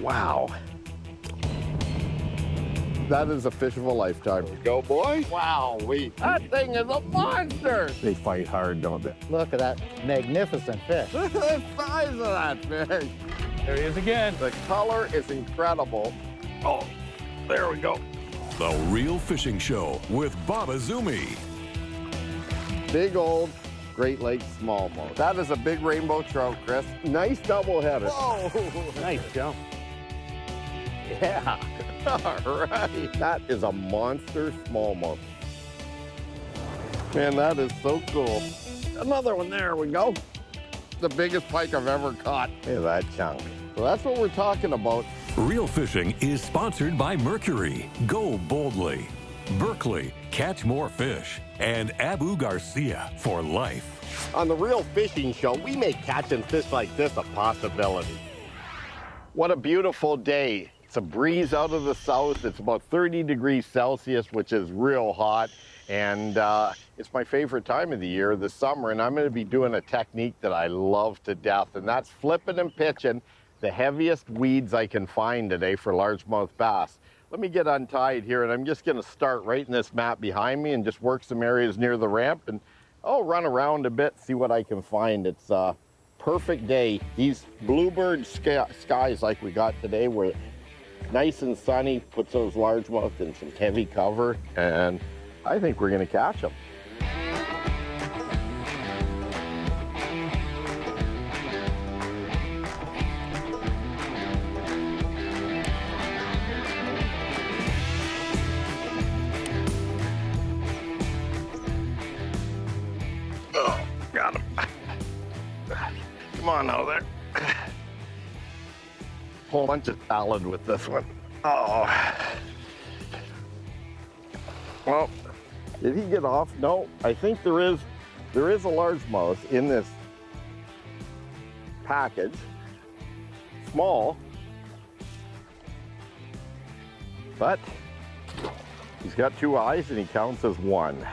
Wow. That is a fish of a lifetime. Go, boy. Wow, that thing is a monster. They fight hard, don't they? Look at that magnificent fish. Look at the size of that fish. There he is again. The color is incredible. Oh, there we go. The Real Fishing Show with Bob Azumi. Big old Great Lakes smallmouth. That is a big rainbow trout, Chris. Nice double header. Whoa! Nice jump. Yeah. All right. That is a monster smallmouth. Man, that is so cool. Another one. There we go. The biggest pike I've ever caught. Look at that chunk. So that's what we're talking about. Real Fishing is sponsored by Mercury, Go Boldly, Berkeley, Catch More Fish, and Abu Garcia for life. On the Real Fishing Show, we make catching fish like this a possibility. What a beautiful day. It's a breeze out of the south. It's about 30 degrees Celsius, which is real hot. And it's my favorite time of the year, the summer. And I'm going to be doing a technique that I love to death. And that's flipping and pitching the heaviest weeds I can find today for largemouth bass. Let me get untied here. And I'm just going to start right in this mat behind me and just work some areas near the ramp. And I'll run around a bit, see what I can find. It's a perfect day. These bluebird skies like we got today were nice and sunny, puts those largemouth in some heavy cover, and I think we're gonna catch them. Oh, got him. Come on now there. Whole bunch of salad with this one. Oh. Well, did he get off? No, I think there is a largemouth in this package. Small, but he's got two eyes and he counts as one.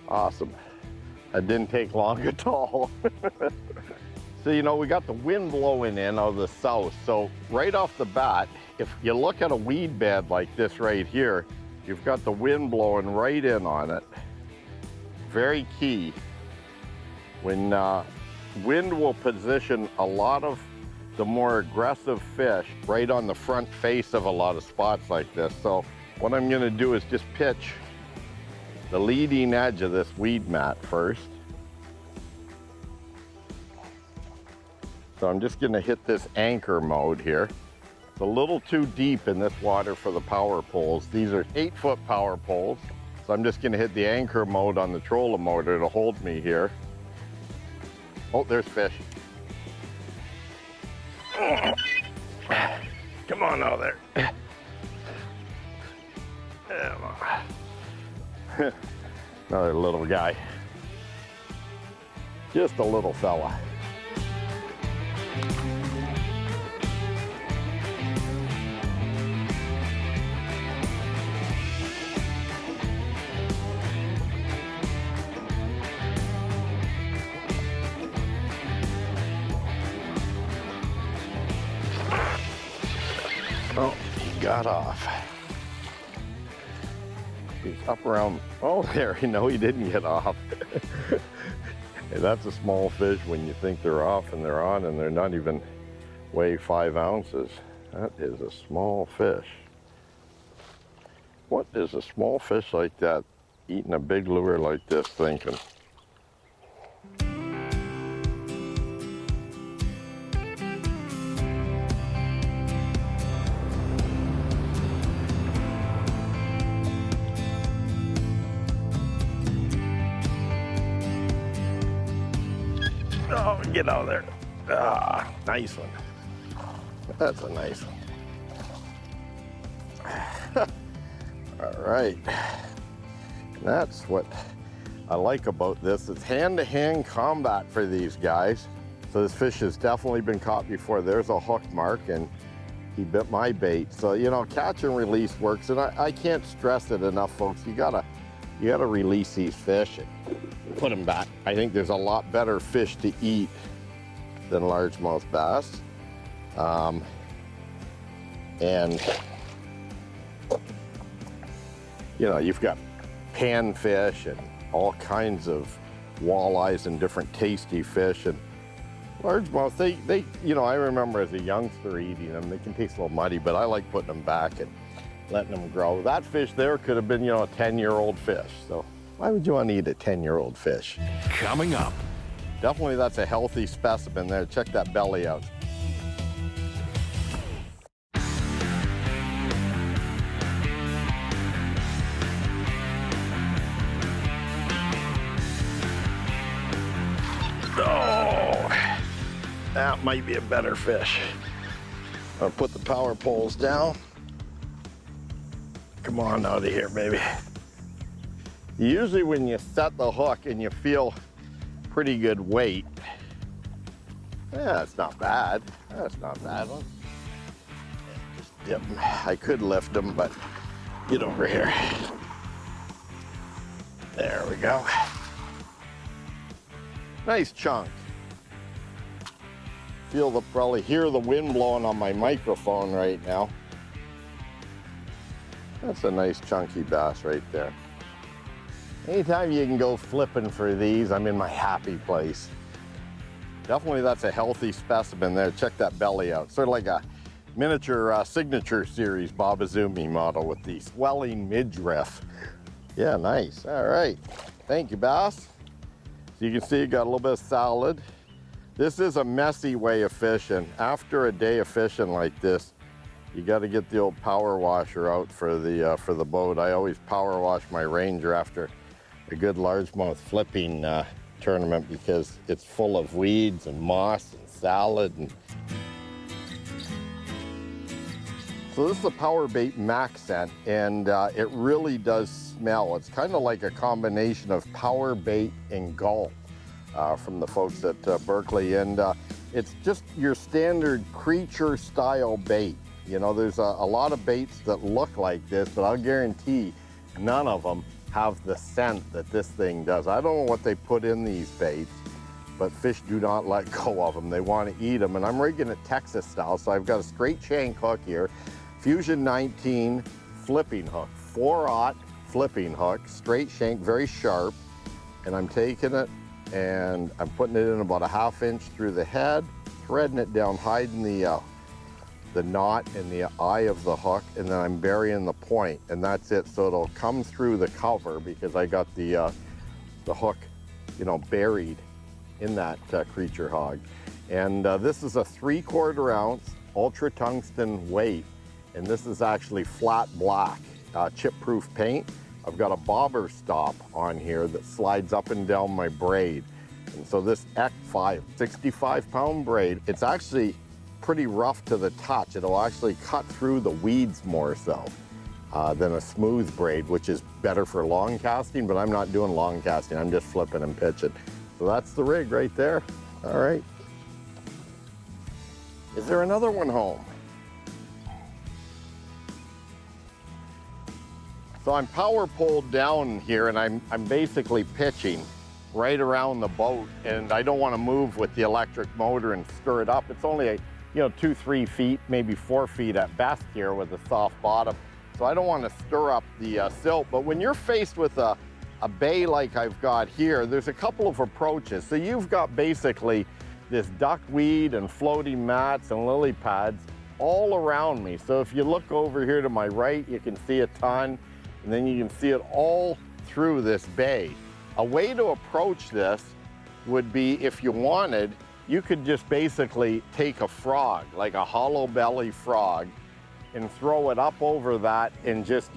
Awesome. That didn't take long at all. So, you know, we got the wind blowing in out of the south. So right off the bat, if you look at a weed bed like this right here, you've got the wind blowing right in on it. Very key. When wind will position a lot of the more aggressive fish right on the front face of a lot of spots like this. So what I'm gonna do is just pitch the leading edge of this weed mat first. So I'm just gonna hit this anchor mode here. It's a little too deep in this water for the power poles. These are 8-foot power poles. So I'm just gonna hit the anchor mode on the trolling motor to hold me here. Oh, there's fish. Come on out there. Another little guy. Just a little fella. Oh, he got off. He's up around, oh there, no he didn't get off. Hey, that's a small fish when you think they're off and they're on and they're not even weigh 5 ounces. That is a small fish. What is a small fish like that eating a big lure like this thinking? Oh, get out of there. Ah, nice one. That's a nice one. All right. That's what I like about this. It's hand-to-hand combat for these guys. So this fish has definitely been caught before. There's a hook mark and he bit my bait. So, you know, catch and release works. And I can't stress it enough, folks. You gotta release these fish and put them back. I think there's a lot better fish to eat than largemouth bass. And you know, you've got panfish and all kinds of walleyes and different tasty fish. And largemouth, they, you know, I remember as a youngster eating them. They can taste a little muddy, but I like putting them back and letting them grow. That fish there could have been, you know, a 10-year-old fish. So why would you want to eat a 10-year-old fish? Coming up. Definitely that's a healthy specimen there. Check that belly out. Oh, that might be a better fish. I'll put the power poles down. Come on out of here, baby. Usually when you set the hook and you feel pretty good weight, yeah, it's not bad. That's not bad. Just dip them. I could lift them, but get over here. There we go. Nice chunk. Probably hear the wind blowing on my microphone right now. That's a nice chunky bass right there. Anytime you can go flipping for these, I'm in my happy place. Definitely that's a healthy specimen there. Check that belly out. Sort of like a miniature signature series Bob Azumi model with the swelling midriff. Yeah, nice. All right. Thank you, bass. So you can see you got a little bit of salad. This is a messy way of fishing. After a day of fishing like this, you got to get the old power washer out for the boat. I always power wash my Ranger after a good largemouth flipping tournament because it's full of weeds and moss and salad. And so this is a power bait mac scent, and it really does smell. It's kind of like a combination of power bait and gulp from the folks at Berkeley, and it's just your standard creature style bait. You know, there's a lot of baits that look like this, but I'll guarantee none of them have the scent that this thing does. I don't know what they put in these baits, but fish do not let go of them. They want to eat them, and I'm rigging it Texas style, so I've got a straight shank hook here, Fusion 19 flipping hook, 4/0 flipping hook, straight shank, very sharp, and I'm taking it and I'm putting it in about a 1/2 inch through the head, threading it down, hiding the knot in the eye of the hook, and then I'm burying the point, and that's it. So it'll come through the cover because I got the hook, you know, buried in that creature hog. And this is a 3/4 ounce ultra tungsten weight, and this is actually flat black chip-proof paint. I've got a bobber stop on here that slides up and down my braid. And so this X5, 65-pound braid, it's actually pretty rough to the touch. It'll actually cut through the weeds more so than a smooth braid, which is better for long casting, but I'm not doing long casting. I'm just flipping and pitching. So that's the rig right there. All right. Is there another one home? So I'm power pulled down here, and I'm basically pitching right around the boat, and I don't want to move with the electric motor and stir it up. It's only 2-3 feet, maybe 4 feet at best here with a soft bottom. So I don't want to stir up the silt. But when you're faced with a bay like I've got here, there's a couple of approaches. So you've got basically this duckweed and floating mats and lily pads all around me. So if you look over here to my right, you can see a ton, and then you can see it all through this bay. A way to approach this would be, if you wanted, you could just basically take a frog, like a hollow belly frog, and throw it up over that and just,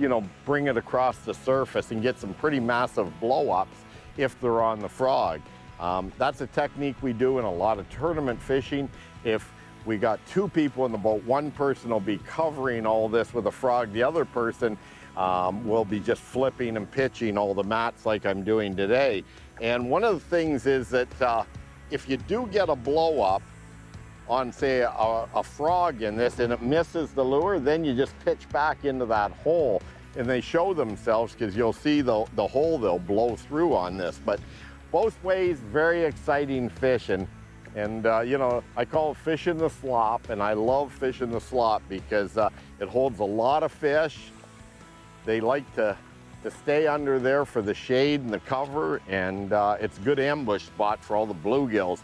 bring it across the surface and get some pretty massive blow-ups if they're on the frog. That's a technique we do in a lot of tournament fishing. If we got 2 people in the boat, one person will be covering all this with a frog, the other person will be just flipping and pitching all the mats like I'm doing today. And one of the things is that if you do get a blow up on, say, a frog in this and it misses the lure, then you just pitch back into that hole, and they show themselves because you'll see the hole they'll blow through on this. But both ways, very exciting fish, and And you know, I call it fishing the slop, and I love fishing the slop because it holds a lot of fish. They like to stay under there for the shade and the cover, and it's a good ambush spot for all the bluegills.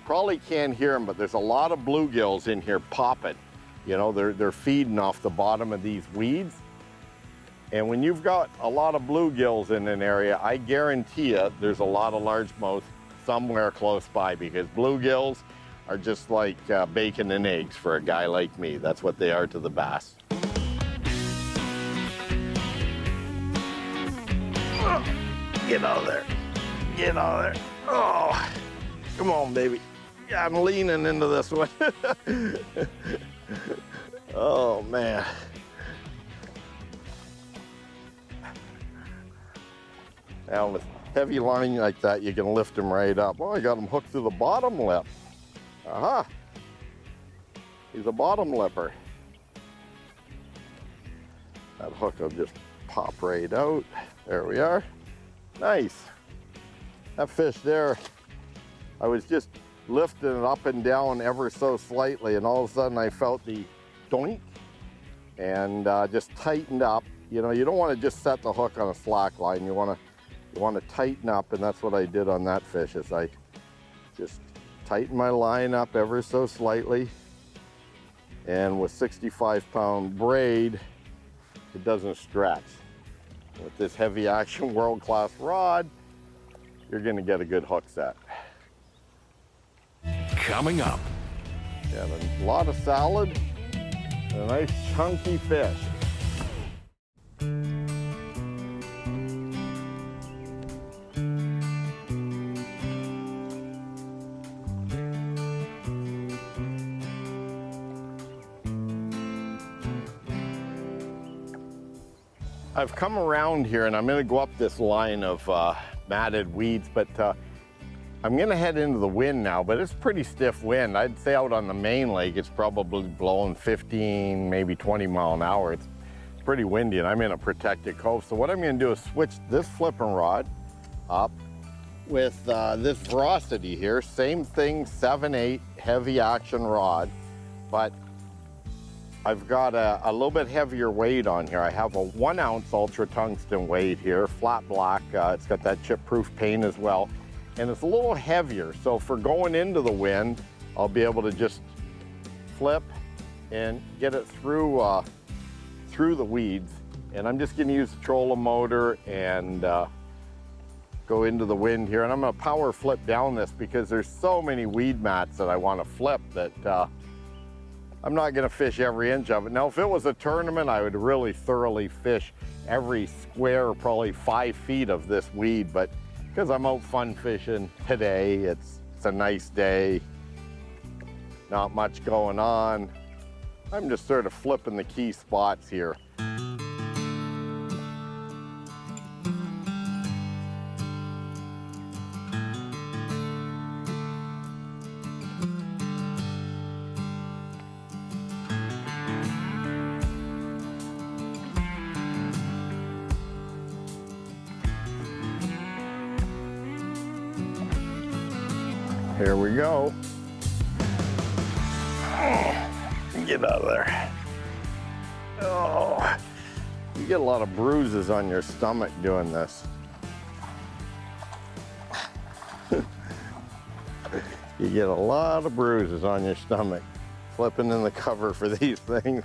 Probably can't hear them, but there's a lot of bluegills in here popping. You know, they're feeding off the bottom of these weeds. And when you've got a lot of bluegills in an area, I guarantee you there's a lot of largemouth somewhere close by, because bluegills are just like bacon and eggs for a guy like me. That's what they are to the bass. Get out of there. Get out of there. Oh, come on, baby. Yeah, I'm leaning into this one. Oh, man. Now, with heavy line like that, you can lift them right up. Oh, I got him hooked through the bottom lip. Aha. He's a bottom lipper. That hook will just pop right out. There we are. Nice. That fish there, I was just lifting it up and down ever so slightly, and all of a sudden I felt the doink and just tightened up. You know, you don't want to just set the hook on a slack line. You want to tighten up, and that's what I did on that fish. Is I just tightened my line up ever so slightly, and with 65-pound braid, it doesn't stretch. With this heavy action world-class rod, you're going to get a good hook set. Coming up. Got a lot of salad and a nice chunky fish. I've come around here and I'm going to go up this line of matted weeds, but I'm going to head into the wind now, but it's pretty stiff wind. I'd say out on the main lake, it's probably blowing 15, maybe 20 mile an hour. It's pretty windy, and I'm in a protected cove. So what I'm going to do is switch this flipping rod up with this Veracity here. Same thing, 7/8 heavy action rod, but I've got a little bit heavier weight on here. I have a 1 ounce ultra tungsten weight here, flat black. It's got that chip-proof paint as well. And it's a little heavier, so for going into the wind, I'll be able to just flip and get it through the weeds. And I'm just gonna use the trolling motor and go into the wind here. And I'm gonna power flip down this because there's so many weed mats that I wanna flip that I'm not gonna fish every inch of it. Now, if it was a tournament, I would really thoroughly fish every square, probably 5 feet of this weed, but because I'm out fun fishing today, it's a nice day, not much going on. I'm just sort of flipping the key spots here. Here we go. Get out of there. Oh, you get a lot of bruises on your stomach doing this. You get a lot of bruises on your stomach flipping in the cover for these things.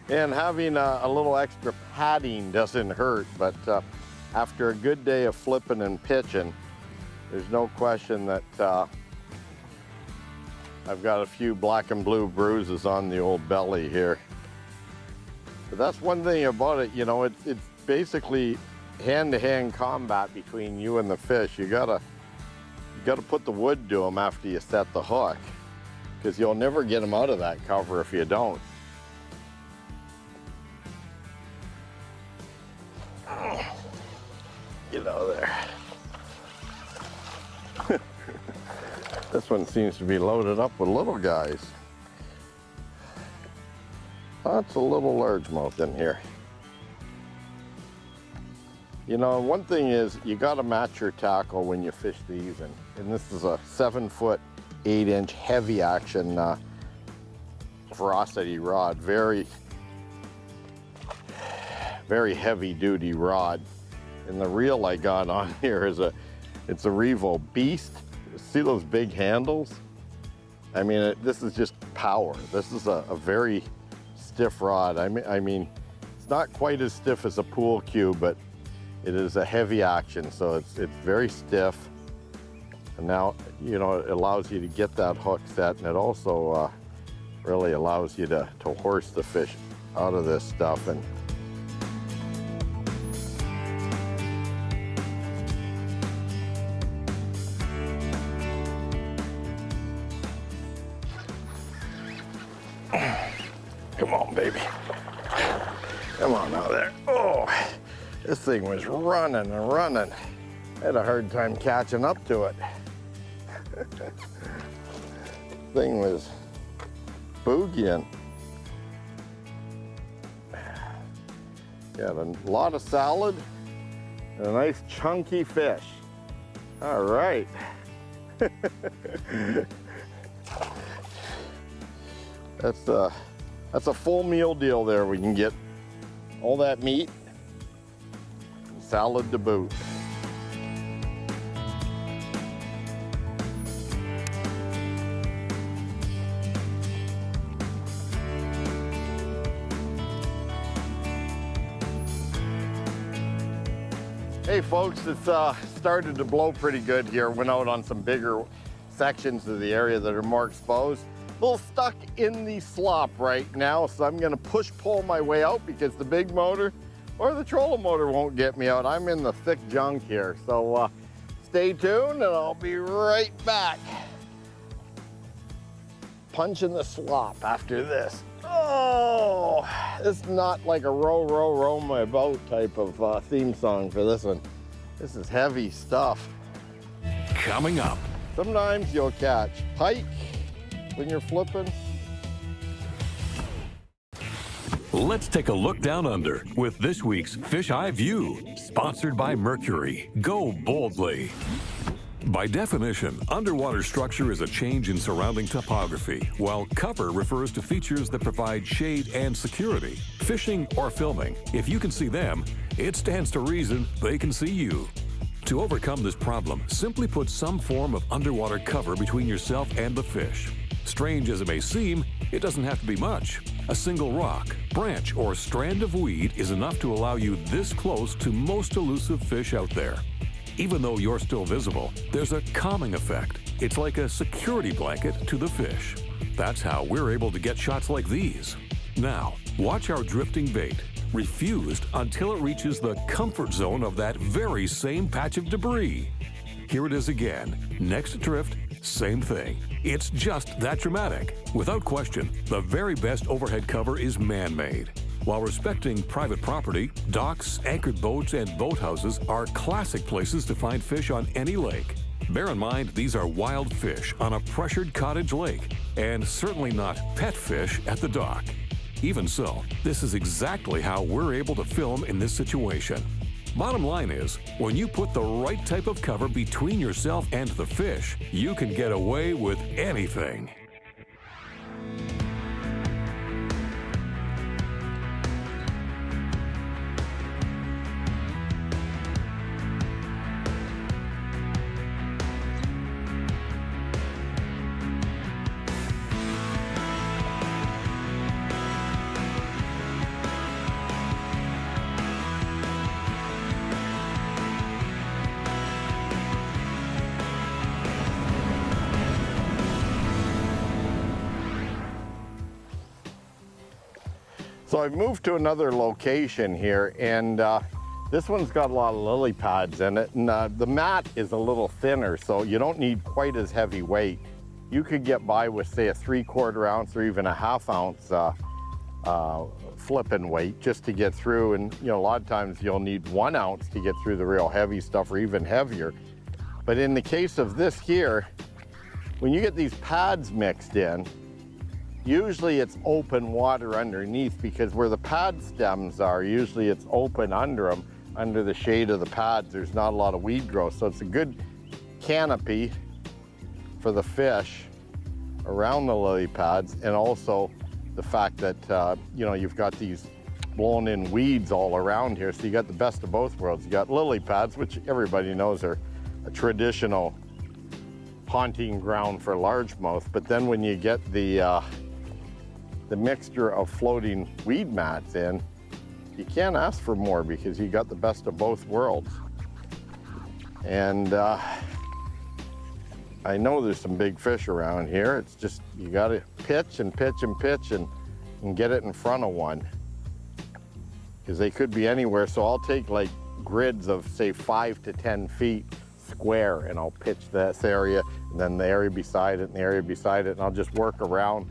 And having a little extra padding doesn't hurt, but after a good day of flipping and pitching, there's no question that I've got a few black and blue bruises on the old belly here. But that's one thing about it, you know, it's basically hand-to-hand combat between you and the fish. You gotta put the wood to them after you set the hook, because you'll never get them out of that cover if you don't. Get out of there. This one seems to be loaded up with little guys. Lots of little largemouth in here. You know, one thing is you got to match your tackle when you fish these, and this is a 7-foot 8-inch heavy action ferocity rod, very heavy duty rod. And the reel I got on here is it's a Revo Beast. See those big handles? I mean, this is just power. This is a very stiff rod. I mean, it's not quite as stiff as a pool cue, but it is a heavy action, so it's very stiff. And now, you know, it allows you to get that hook set, and it also really allows you to horse the fish out of this stuff. And come on, baby. Come on out there. Oh, this thing was running and running. I had a hard time catching up to it. Thing was boogieing. Got a lot of salad and a nice chunky fish. All right. That's a full meal deal there. We can get all that meat and salad to boot. Hey folks, it's started to blow pretty good here. Went out on some bigger sections of the area that are more exposed. A little stuck in the slop right now, so I'm gonna push-pull my way out because the big motor or the trolling motor won't get me out. I'm in the thick junk here, so stay tuned and I'll be right back. Punching the slop after this. Oh, it's not like a row, row, row my boat type of theme song for this one. This is heavy stuff. Coming up. Sometimes you'll catch pike when you're flipping. Let's take a look down under with this week's Fish Eye View, sponsored by Mercury. Go boldly. By definition, underwater structure is a change in surrounding topography, while cover refers to features that provide shade and security. Fishing or filming, if you can see them, it stands to reason they can see you. To overcome this problem, simply put some form of underwater cover between yourself and the fish. Strange as it may seem, it doesn't have to be much. A single rock, branch, or strand of weed is enough to allow you this close to most elusive fish out there. Even though you're still visible, there's a calming effect. It's like a security blanket to the fish. That's how we're able to get shots like these. Now, watch our drifting bait, refused until it reaches the comfort zone of that very same patch of debris. Here it is again. Next drift, same thing. It's just that dramatic. Without question, the very best overhead cover is man-made. While respecting private property, docks, anchored boats, and boathouses are classic places to find fish on any lake. Bear in mind, these are wild fish on a pressured cottage lake, and certainly not pet fish at the dock. Even so, this is exactly how we're able to film in this situation. Bottom line is, when you put the right type of cover between yourself and the fish, you can get away with anything. So I've moved to another location here, and this one's got a lot of lily pads in it, and the mat is a little thinner, so you don't need quite as heavy weight. You could get by with, say, a 3/4 ounce or even a 1/2 ounce flipping weight just to get through, and you know, a lot of times you'll need 1 ounce to get through the real heavy stuff or even heavier. But in the case of this here, when you get these pads mixed in, usually it's open water underneath, because where the pad stems are, usually it's open under them. under the shade of the pads, there's not a lot of weed growth. So it's a good canopy for the fish around the lily pads, and also the fact that, you know, you've got these blown in weeds all around here. So you got the best of both worlds. You got lily pads, which everybody knows are a traditional haunting ground for largemouth. But then when you get the mixture of floating weed mats in, you can't ask for more, because you got the best of both worlds. And I know there's some big fish around here. It's just, you gotta pitch and pitch and pitch and get it in front of one, because they could be anywhere. So I'll take like grids of say 5 to 10 feet square, and I'll pitch this area, and then the area beside it, and the area beside it, and I'll just work around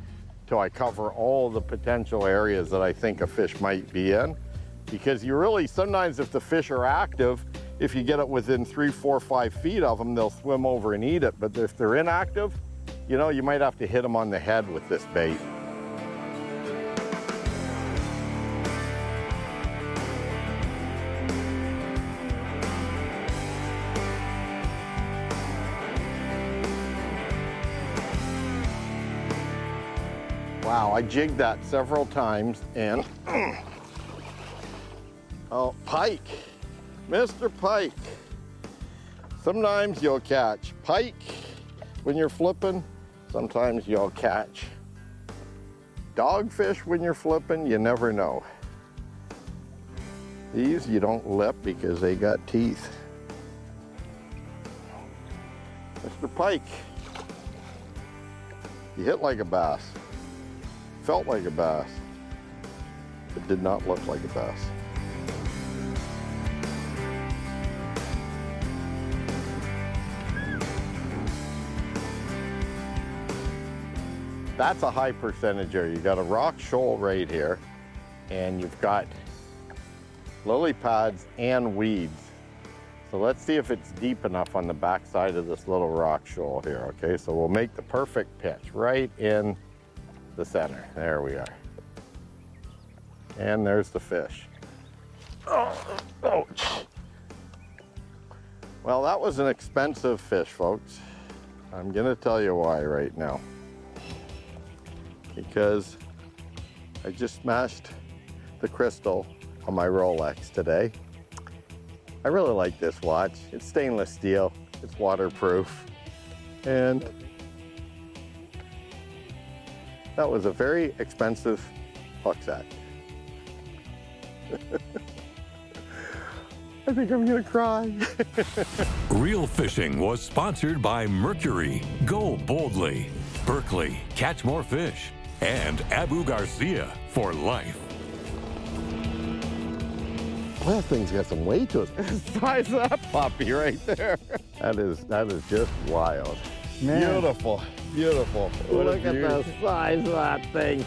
till I cover all the potential areas that I think a fish might be in. Because you really, sometimes if the fish are active, if you get it within 3, 4, 5 feet of them, they'll swim over and eat it. But if they're inactive, you know, you might have to hit them on the head with this bait. Wow, I jigged that several times, and oh, pike, Mr. Pike. Sometimes you'll catch pike when you're flipping, sometimes you'll catch dogfish when you're flipping, you never know. These you don't lip because they got teeth. Mr. Pike, you hit like a bass. Felt like a bass. It did not look like a bass. That's a high percentage area. You got a rock shoal right here, and you've got lily pads and weeds. So let's see if it's deep enough on the back side of this little rock shoal here, okay? So we'll make the perfect pitch right in the center. There we are. And there's the fish. Oh, ouch. Well, that was an expensive fish, folks. I'm gonna tell you why right now. Because I just smashed the crystal on my Rolex today. I really like this watch. It's stainless steel, it's waterproof, and that was a very expensive hook set. I think I'm gonna cry. Real Fishing was sponsored by Mercury, Go Boldly, Berkeley, Catch More Fish, and Abu Garcia for life. Well, that thing's got some weight to it. Size of that puppy right there. That is just wild. Man. Beautiful, beautiful. Look at the size of that thing.